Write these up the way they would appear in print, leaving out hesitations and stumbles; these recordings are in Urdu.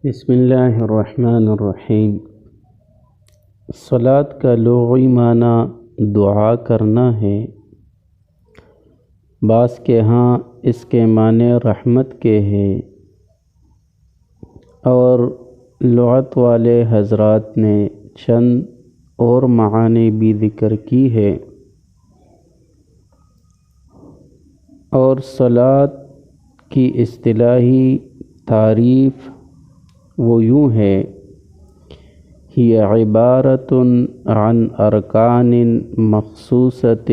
بسم اللہ الرحمن الرحیم۔ صلاۃ کا لغوی معنی دعا کرنا ہے۔ بعض کے ہاں اس کے معنی رحمت کے ہیں اور لغت والے حضرات نے چند اور معانی بھی ذکر کی ہے۔ اور صلاۃ کی اصطلاحی تعریف وہ یوں ہے: ہی عبارت عن ارکان مخصوصۃ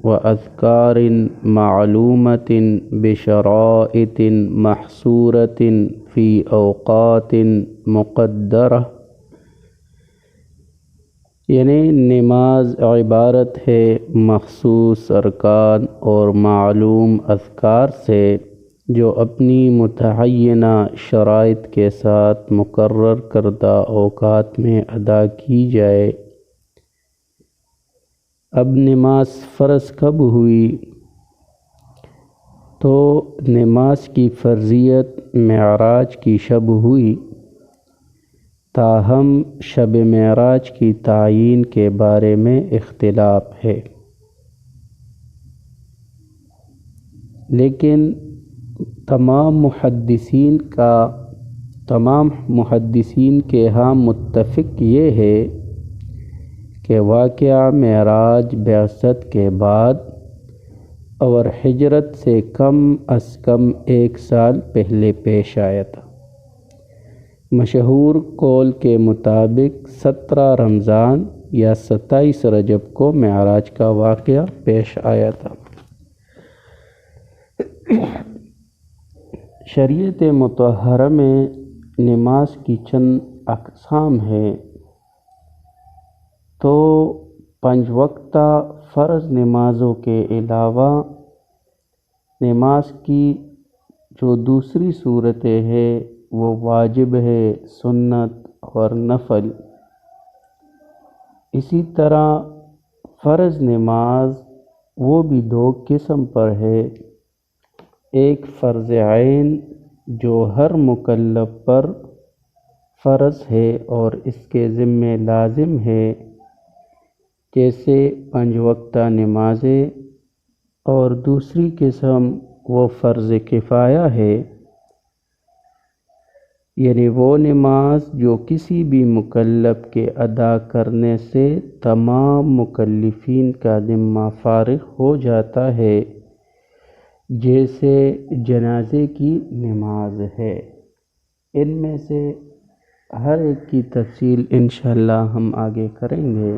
و اذکار معلومۃ بشرائط محصورۃ فی اوقات مقدرہ، یعنی نماز عبارت ہے مخصوص ارکان اور معلوم اذکار سے جو اپنی متعینہ شرائط کے ساتھ مقرر کردہ اوقات میں ادا کی جائے۔ اب نماز فرض کب ہوئی؟ تو نماز کی فرضیت معراج کی شب ہوئی، تاہم شب معراج کی تعیین کے بارے میں اختلاف ہے، لیکن تمام محدثین کے ہاں متفق یہ ہے کہ واقعہ معراج بعثت کے بعد اور ہجرت سے کم از کم 1 سال پہلے پیش آیا تھا۔ مشہور قول کے مطابق 17 رمضان یا 27 رجب کو معراج کا واقعہ پیش آیا تھا۔ شریعت مطہرہ میں نماز کی چند اقسام ہیں۔ تو 5 وقتہ فرض نمازوں کے علاوہ نماز کی جو دوسری صورتیں ہیں وہ واجب ہے، سنت اور نفل۔ اسی طرح فرض نماز وہ بھی 2 قسم پر ہے: ایک فرض عین جو ہر مکلف پر فرض ہے اور اس کے ذمہ لازم ہے، جیسے 5 وقتہ نمازیں، اور دوسری قسم وہ فرض کفایہ ہے، یعنی وہ نماز جو کسی بھی مکلف کے ادا کرنے سے تمام مکلفین کا ذمہ فارغ ہو جاتا ہے، جیسے جنازے کی نماز ہے۔ ان میں سے ہر ایک کی تفصیل انشاءاللہ ہم آگے کریں گے۔